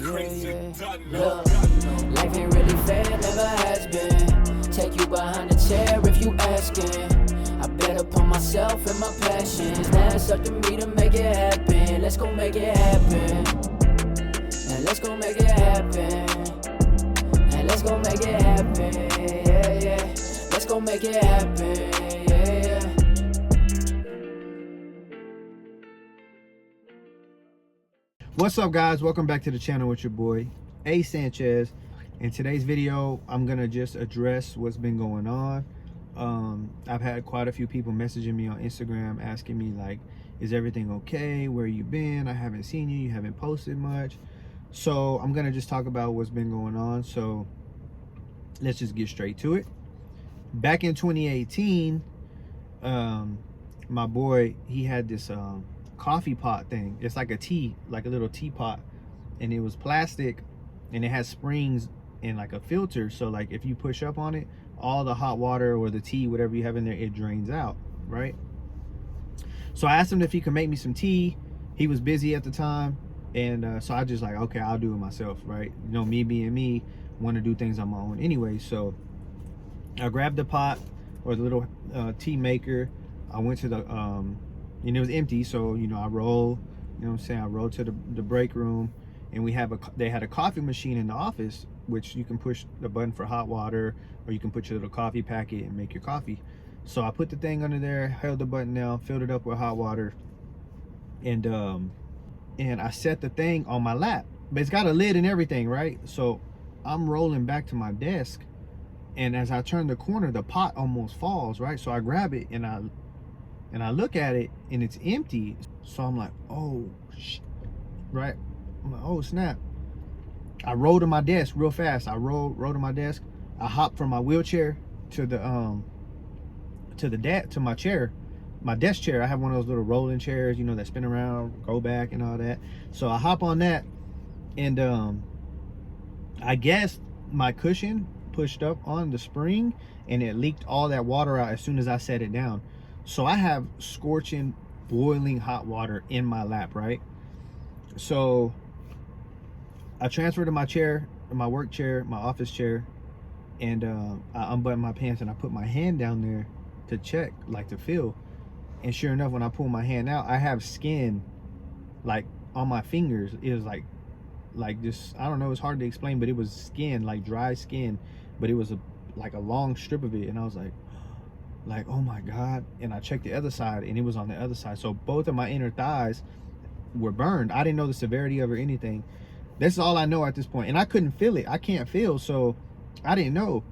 Look, life ain't really fair, never has been. Take you behind the chair if you asking. I bet upon myself and my passions. Now it's up to me to make it happen. Let's go make it happen. And let's go make it happen. And let's go make it happen. Yeah, yeah. Let's go make it happen. Yeah, yeah. What's up, guys? Welcome back to the channel with your boy A Sanchez. In today's video, I'm gonna just address what's been going on. I've had quite a few people messaging me on Instagram asking me like, is everything okay? Where you been? I haven't seen you haven't posted much. So I'm gonna just talk about what's been going on. So let's just get straight to it. Back in 2018, my boy, he had this coffee pot thing. It's like a little teapot, and it was plastic, and it has springs and like a filter, so like if you push up on it, all the hot water or the tea, whatever you have in there, it drains out, right? So I asked him if he could make me some tea. He was busy at the time, and so I just like, okay, I'll do it myself, right? You know, me being me, want to do things on my own anyway. So I grabbed the pot or the little tea maker. I went to the and it was empty, so you know, I rolled, you know what I'm saying, I rolled to the break room, and they had a coffee machine in the office, which you can push the button for hot water, or you can put your little coffee packet and make your coffee. So I put the thing under there, held the button down, filled it up with hot water, and I set the thing on my lap, but it's got a lid and everything, right? So I'm rolling back to my desk, and as I turn the corner, the pot almost falls, right? So I grab it and I look at it, and it's empty. So I'm like, oh shit, right? I'm like, oh snap. I rolled to my desk real fast. I rolled to my desk. I hopped from my wheelchair to my chair, my desk chair. I have one of those little rolling chairs, you know, that spin around, go back and all that. So I hop on that, and I guess my cushion pushed up on the spring, and it leaked all that water out as soon as I set it down. So I have scorching, boiling hot water in my lap, right? So I transferred to my chair, my work chair, my office chair, and I unbuttoned my pants, and I put my hand down there to check, like to feel. And sure enough, when I pull my hand out, I have skin like on my fingers. It was like just, I don't know, it's hard to explain, but it was skin, like dry skin, but it was like a long strip of it. And I was like, oh my God. And I checked the other side, and it was on the other side. So both of my inner thighs were burned. I didn't know the severity of it or anything. That's all I know at this point. And I couldn't feel it. I can't feel, so I didn't know.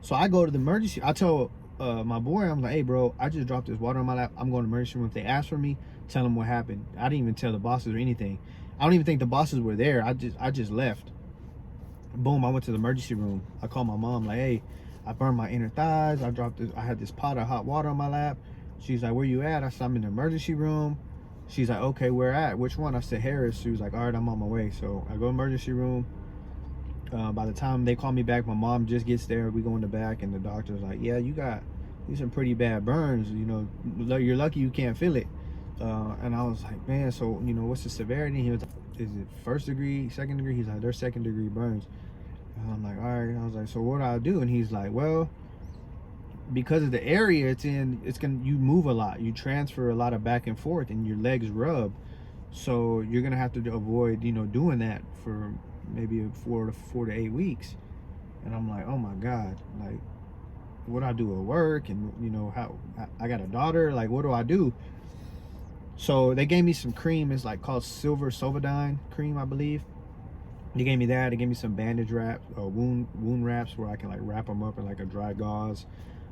So I go to the emergency. I told my boy, I'm like, hey bro, I just dropped this water on my lap. I'm going to the emergency room. If they ask for me, tell them what happened. I didn't even tell the bosses or anything. I don't even think the bosses were there. I just left. Boom, I went to the emergency room. I called my mom, like, hey, I burned my inner thighs. I had this pot of hot water on my lap. She's like, where you at? I said, I'm in the emergency room. She's like, okay, where at? Which one? I said, Harris. She was like, all right, I'm on my way. So I go emergency room. By the time they call me back, my mom just gets there. We go in the back, and the doctor's like, yeah, you got some pretty bad burns. You know, you're lucky you can't feel it. And I was like, man, so, you know, what's the severity? He was like, is it first degree, second degree? He's like, they're second degree burns. And I'm like, all right. I was like, so what do I do? And he's like, well, because of the area it's in, you move a lot, you transfer a lot of back and forth, and your legs rub. So you're gonna have to avoid, you know, doing that for maybe 4 to 8 weeks. And I'm like, oh my God, like, what do I do at work? And you know, how I got a daughter, like, what do I do? So they gave me some cream. It's like called Silverdine cream, I believe. They gave me that. They gave me some bandage wraps, wound wraps, where I can like wrap them up in like a dry gauze.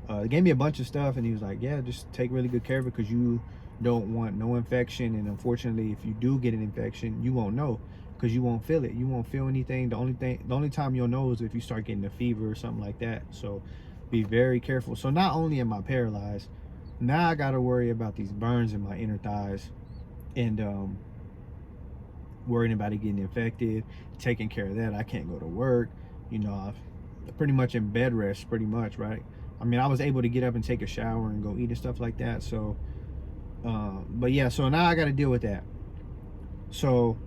They gave me a bunch of stuff, and he was like, yeah, just take really good care of it, because you don't want no infection. And unfortunately, if you do get an infection, you won't know, because you won't feel it. You won't feel anything. The only time you'll know is if you start getting a fever or something like that. So be very careful. So not only am I paralyzed, now I got to worry about these burns in my inner thighs, and worrying about it getting infected, taking care of that. I can't go to work, you know, I'm pretty much in bed rest, pretty much, right? I mean, I was able to get up and take a shower and go eat and stuff like that. So but yeah, so now I got to deal with that. So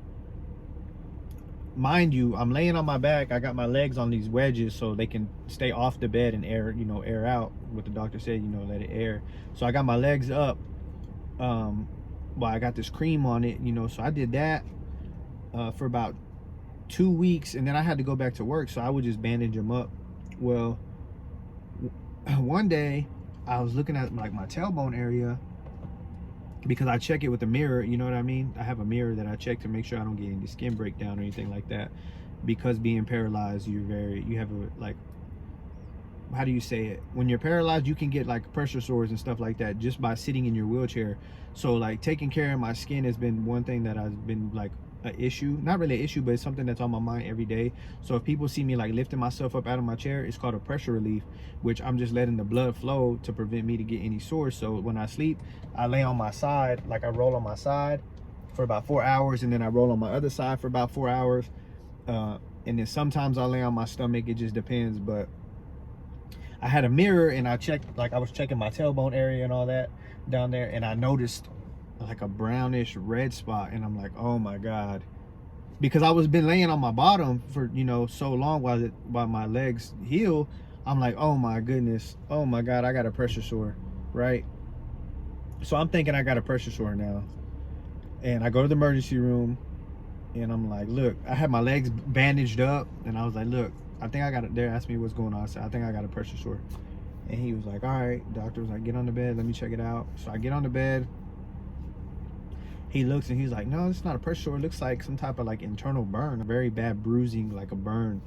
mind you, I'm laying on my back. I got my legs on these wedges so they can stay off the bed and air, air out. What the doctor said, let it air. So I got my legs up. Well, I got this cream on it, so I did that for about 2 weeks, and then I had to go back to work, so I would just bandage them up. Well, one day I was looking at like my tailbone area, because I check it with a mirror, you know what I mean? I have a mirror that I check to make sure I don't get any skin breakdown or anything like that. Because being paralyzed, you have a, like, how do you say it? When you're paralyzed, you can get like pressure sores and stuff like that just by sitting in your wheelchair. So like taking care of my skin has been one thing that has been like an issue. Not really an issue, but it's something that's on my mind every day. So if people see me like lifting myself up out of my chair, it's called a pressure relief, which I'm just letting the blood flow to prevent me to get any sores. So when I sleep, I lay on my side, like I roll on my side for about 4 hours, and then I roll on my other side for about 4 hours. And then sometimes I lay on my stomach, it just depends. But I had a mirror and I checked, like I was checking my tailbone area and all that down there, and I noticed like a brownish red spot, and I'm like, oh my God. Because I was been laying on my bottom for, so long while my legs heal. I'm like, oh my goodness, oh my God, I got a pressure sore, right? So I'm thinking I got a pressure sore now. And I go to the emergency room and I'm like, look, I had my legs bandaged up, and I was like, look, I think I got it. They asked me what's going on. I said, I think I got a pressure sore. And he was like, all right. Doctor was like, get on the bed, let me check it out. So I get on the bed. He looks and he's like, no, it's not a pressure sore. It looks like some type of like internal burn, a very bad bruising, like a burn.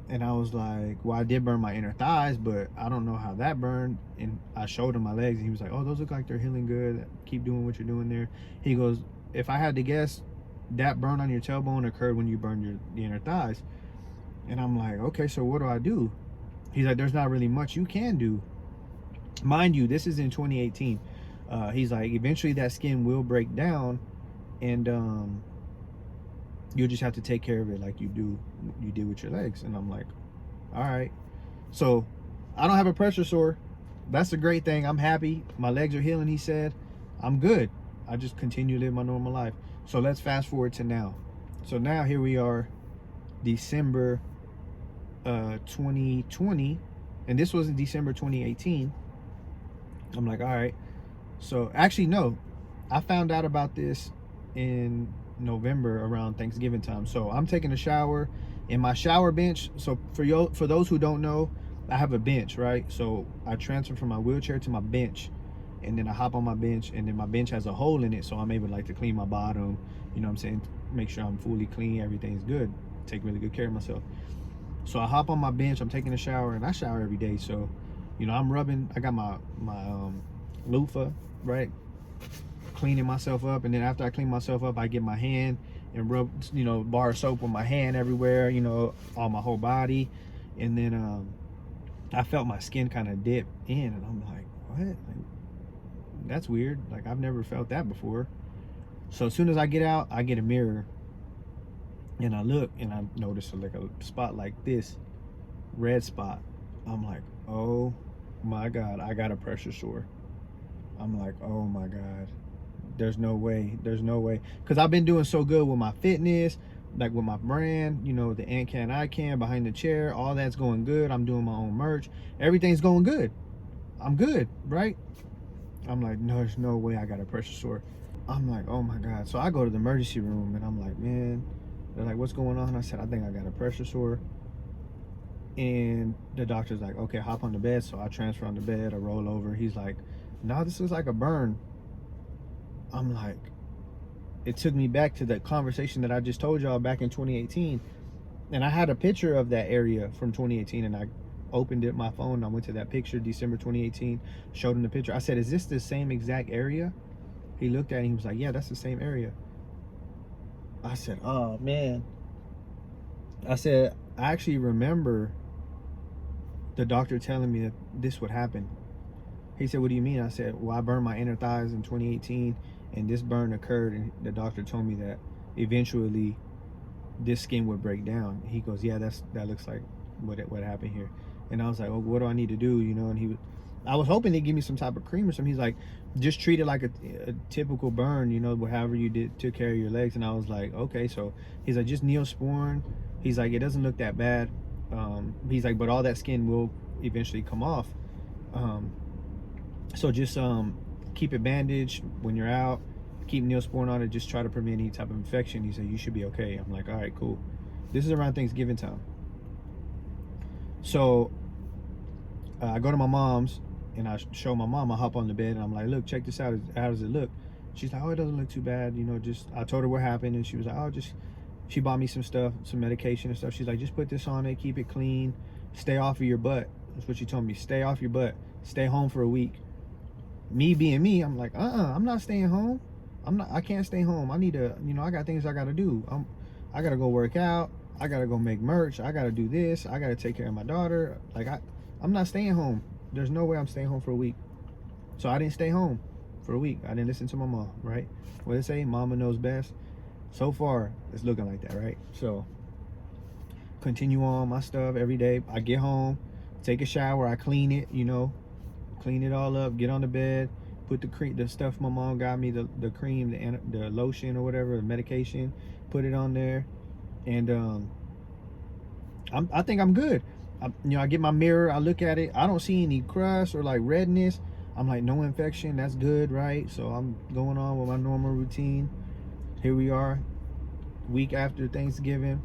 And I was like, well, I did burn my inner thighs, but I don't know how that burned. And I showed him my legs, and he was like, oh, those look like they're healing good. Keep doing what you're doing there. He goes, if I had to guess, that burn on your tailbone occurred when you burned the inner thighs. And I'm like, okay, so what do I do? He's like, there's not really much you can do. Mind you, this is in 2018. He's like, eventually that skin will break down, and you'll just have to take care of it like you did with your legs. And I'm like, all right. So I don't have a pressure sore. That's a great thing. I'm happy. My legs are healing, he said. I'm good. I just continue to live my normal life. So let's fast forward to now. So now here we are, December 2020, and this was in December 2018. I'm like, all right. So actually, no, I found out about this in November around Thanksgiving time. So I'm taking a shower in my shower bench. So for those who don't know, I have a bench, right? So I transfer from my wheelchair to my bench, and then I hop on my bench, and then my bench has a hole in it, so I'm able like to clean my bottom, you know what I'm saying, make sure I'm fully clean, everything's good, take really good care of myself. So I hop on my bench, I'm taking a shower, and I shower every day. So, I'm rubbing, I got my loofah, right, cleaning myself up. And then after I clean myself up, I get my hand and rub, bar of soap with my hand everywhere, on my whole body. And then I felt my skin kind of dip in, and I'm like, what? Like, that's weird. Like, I've never felt that before. So as soon as I get out, I get a mirror, and I look, and I notice like a spot like this, red spot. I'm like, oh my God, I got a pressure sore. I'm like, oh my God, there's no way. Because I've been doing so good with my fitness, like with my brand, the Ant Can, I Can, behind the chair, all that's going good. I'm doing my own merch. Everything's going good. I'm good, right? I'm like, no, there's no way I got a pressure sore. I'm like, oh my God. So I go to the emergency room, and I'm like, man, they're like, what's going on? I said, I think I got a pressure sore. And the doctor's like, okay, hop on the bed. So I transfer on the bed, I roll over. He's like, no, this is like a burn. I'm like, it took me back to the conversation that I just told y'all back in 2018. And I had a picture of that area from 2018, and I opened it, my phone, and I went to that picture, December 2018, showed him the picture. I said, is this the same exact area? He looked at it, and he was like, yeah, that's the same area. I said, oh man. I said, I actually remember the doctor telling me that this would happen. He said, what do you mean? I said, well, I burned my inner thighs in 2018, and this burn occurred, and the doctor told me that eventually this skin would break down. He goes, yeah, that looks like what happened here. And I was like, oh, what do I need to do? And I was hoping they'd give me some type of cream or something. He's like, just treat it like a typical burn, you know, however you took care of your legs. And I was like, okay. So he's like, just Neosporin. He's like, it doesn't look that bad. He's like, but all that skin will eventually come off. So just keep it bandaged when you're out. Keep Neosporin on it. Just try to prevent any type of infection. He said, you should be okay. I'm like, all right, cool. This is around Thanksgiving time. So I go to my mom's and I show my mom. I hop on the bed and I'm like, look, check this out. How does it look? She's like, oh, it doesn't look too bad. You know, just, I told her what happened and she was like, oh, just, she bought me some stuff, some medication and stuff. She's like, just put this on it, keep it clean, stay off of your butt. That's what she told me. Stay off your butt. Stay home for a week. Me being me, I'm like, I'm not staying home. I can't stay home. I need to, you know, I got things I got to do. I got to go work out. I got to go make merch. I got to do this. I got to take care of my daughter. Like, I'm not staying home. There's no way I'm staying home for a week. So I didn't stay home for a week. I didn't listen to my mom, right? What they say, mama knows best. So far, it's looking like that, right? So continue on my stuff every day. I get home, take a shower. I clean it, you know, clean it all up, get on the bed, put the cream, the stuff my mom got me, the cream, the lotion or whatever, the medication, put it on there. And I think I'm good. You know, I get my mirror, I look at it, I don't see any crust or like redness. I'm like, no infection, that's good, right? So I'm going on with my normal routine. Here we are, week after Thanksgiving,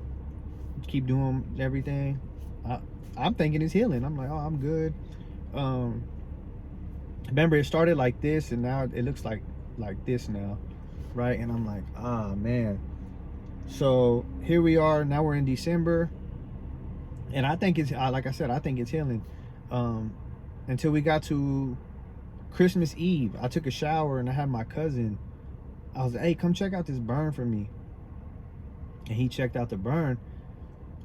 keep doing everything. I'm thinking it's healing. I'm like, oh, I'm good. Remember, it started like this and now it looks like this now, right? And I'm like, ah, man. So here we are, now we're in December. And I think it's, like I said, I think it's healing. Until we got to Christmas Eve, I took a shower and I had my cousin. I was like, hey, come check out this burn for me. And he checked out the burn.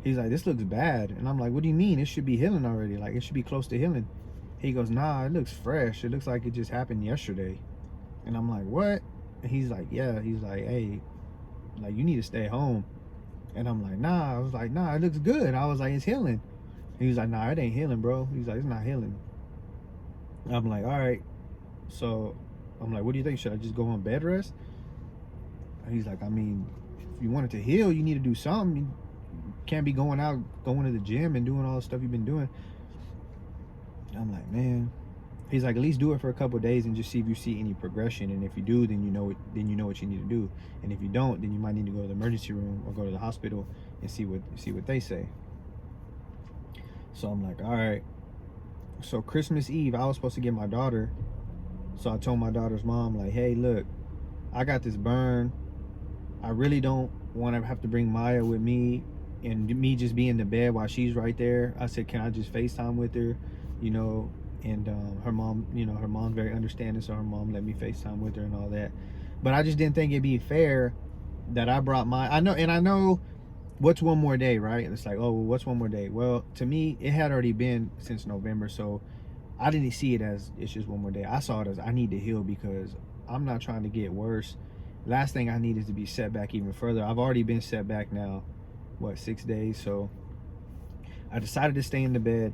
He's like, this looks bad. And I'm like, what do you mean? It should be healing already. Like, it should be close to healing. He goes, nah, it looks fresh. It looks like it just happened yesterday. And I'm like, what? And he's like, yeah. He's like, hey, like, you need to stay home. And I'm like, nah. I was like, nah, it looks good. I was like, it's healing. He was like, nah, it ain't healing, bro. He's like, it's not healing. I'm like, all right. So I'm like, what do you think? Should I just go on bed rest? And he's like, I mean, if you want it to heal, you need to do something. You can't be going out, going to the gym and doing all the stuff you've been doing. I'm like, man. He's like, at least do it for a couple of days and just see if you see any progression. And if you do, then you know what you need to do. And if you don't, then you might need to go to the emergency room or go to the hospital and see what they say. So I'm like, all right. So Christmas Eve, I was supposed to get my daughter. So I told my daughter's mom, like, hey, look, I got this burn. I really don't want to have to bring Maya with me and me just be in the bed while she's right there. I said, can I just FaceTime with her, you know? And her mom, you know, her mom's very understanding, so her mom let me FaceTime with her and all that. But I just didn't think it'd be fair that I brought I know what's one more day, right? It's like, oh, well, what's one more day? Well, to me, it had already been since November, so I didn't see it as it's just one more day. I saw it as I need to heal because I'm not trying to get worse. Last thing I need is to be set back even further. I've already been set back now, what, 6 days? So I decided to stay in the bed.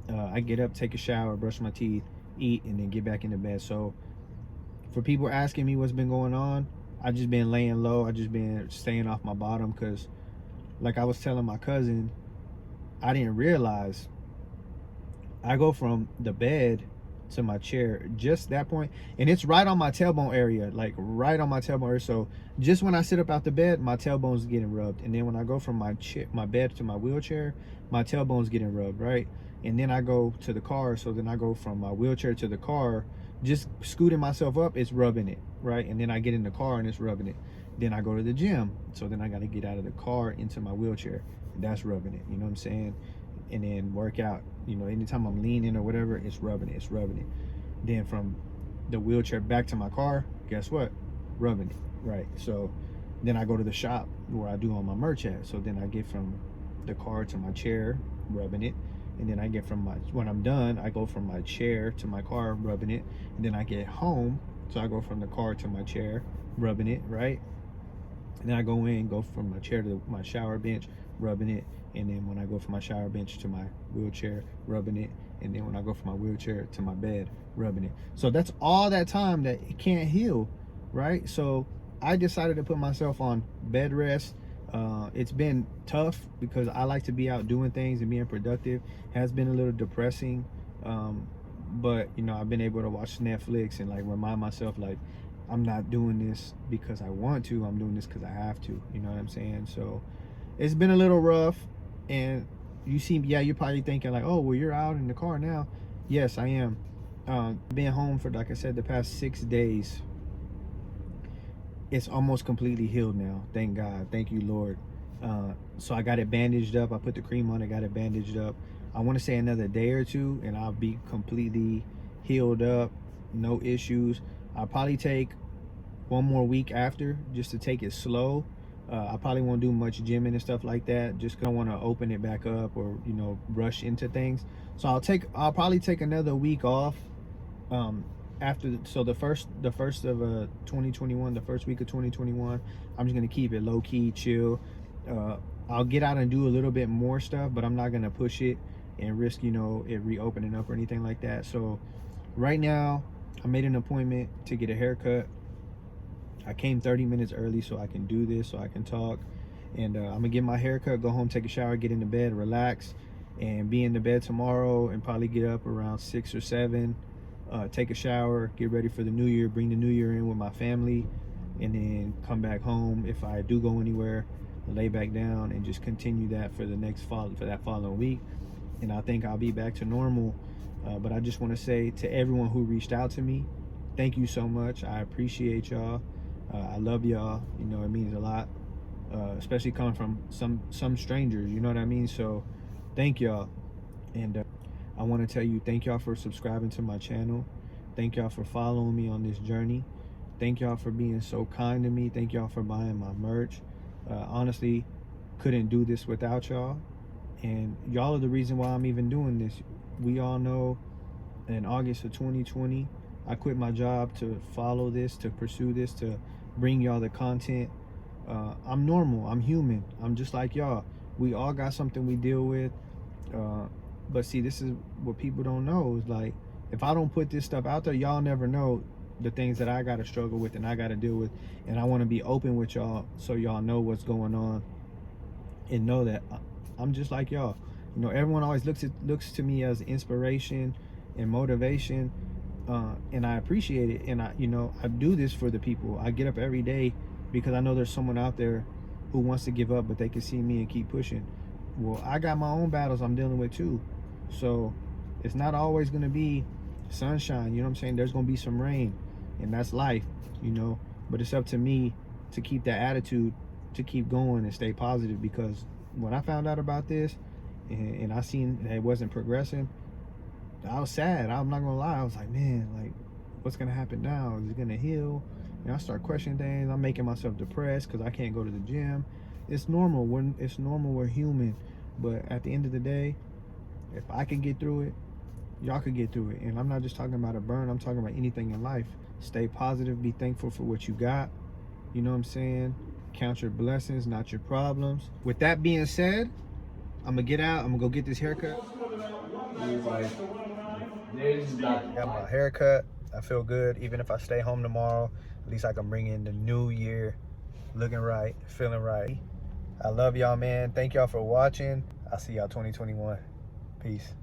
I get up, take a shower, brush my teeth, eat, and then get back in the bed. So for people asking me what's been going on, I just been laying low. I just been staying off my bottom because, like I was telling my cousin, I didn't realize I go from the bed to my chair, just that point, and it's right on my tailbone area, like right on my tailbone area. So just when I sit up out the bed, my tailbone's getting rubbed, and then when I go from my bed to my wheelchair, my tailbone's getting rubbed, right? And then I go to the car, so then I go from my wheelchair to the car, just scooting myself up, it's rubbing it, right? And then I get in the car and it's rubbing it. Then I go to the gym, so then I got to get out of the car into my wheelchair, and that's rubbing it, you know what I'm saying? And then work out, you know, anytime I'm leaning or whatever, it's rubbing it. Then from the wheelchair back to my car, guess what? Rubbing it, right? So then I go to the shop where I do all my merch at. So then I get from the car to my chair, rubbing it. And then I get when I'm done, I go from my chair to my car, rubbing it. And then I get home, so I go from the car to my chair, rubbing it, right? And then I go from my chair to my shower bench, rubbing it, and then when I go from my shower bench to my wheelchair, rubbing it, and then when I go from my wheelchair to my bed, rubbing it. So that's all that time that it can't heal, right? So I decided to put myself on bed rest. It's been tough because I like to be out doing things and being productive. Has been a little depressing, but you know, I've been able to watch Netflix and like remind myself like I'm not doing this because I want to. I'm doing this because I have to. You know what I'm saying? So it's been a little rough, and you see, yeah, you're probably thinking like, oh, well, you're out in the car now. Yes, I am. Been home for, like I said, the past 6 days. It's almost completely healed now. Thank God. Thank you, Lord. So I got it bandaged up. I put the cream on it, got it bandaged up. I want to say another day or two, and I'll be completely healed up. No issues. I'll probably take one more week after just to take it slow. I probably won't do much gymming and stuff like that, just 'cause I want to open it back up or, you know, rush into things. So I'll probably take another week off. After so the first of 2021, the first week of 2021, I'm just gonna keep it low key, chill. I'll get out and do a little bit more stuff, but I'm not gonna push it and risk, you know, it reopening up or anything like that. So right now, I made an appointment to get a haircut. I came 30 minutes early so I can do this, so I can talk. And I'm gonna get my haircut, go home, take a shower, get into bed, relax, and be in the bed tomorrow and probably get up around 6 or 7, take a shower, get ready for the new year, bring the new year in with my family, and then come back home. If I do go anywhere, lay back down and just continue that for that following week. And I think I'll be back to normal. But I just want to say to everyone who reached out to me, thank you so much. I appreciate y'all. I love y'all. You know, it means a lot, especially coming from some strangers. You know what I mean? So thank y'all. And I want to tell you, thank y'all for subscribing to my channel. Thank y'all for following me on this journey. Thank y'all for being so kind to me. Thank y'all for buying my merch. Honestly, couldn't do this without y'all. And y'all are the reason why I'm even doing this. We all know in August of 2020, I quit my job to follow this, to pursue this, to bring y'all the content. I'm normal. I'm human. I'm just like y'all. We all got something we deal with. But see, this is what people don't know. Is like, if I don't put this stuff out there, y'all never know the things that I got to struggle with and I got to deal with. And I want to be open with y'all so y'all know what's going on and know that I'm just like y'all. You know, everyone always looks to me as inspiration and motivation. And I appreciate it. And I do this for the people. I get up every day because I know there's someone out there who wants to give up, but they can see me and keep pushing. Well, I got my own battles I'm dealing with too. So it's not always going to be sunshine. You know what I'm saying? There's going to be some rain, and that's life, you know. But it's up to me to keep that attitude, to keep going and stay positive, because when I found out about this and I seen that it wasn't progressing, I was sad. I'm not gonna lie. I was like, man, like, what's gonna happen now? Is it gonna heal? And I start questioning things. I'm making myself depressed because I can't go to the gym. It's normal. We're human. But at the end of the day, if I can get through it, y'all can get through it. And I'm not just talking about a burn. I'm talking about anything in life. Stay positive. Be thankful for what you got. You know what I'm saying? Count your blessings, not your problems. With that being said, I'm gonna get out. I'm gonna go get this haircut. Got my haircut. I feel good. Even if I stay home tomorrow, at least I can bring in the new year looking right, feeling right. I love y'all, man. Thank y'all for watching. I'll see y'all 2021. Peace.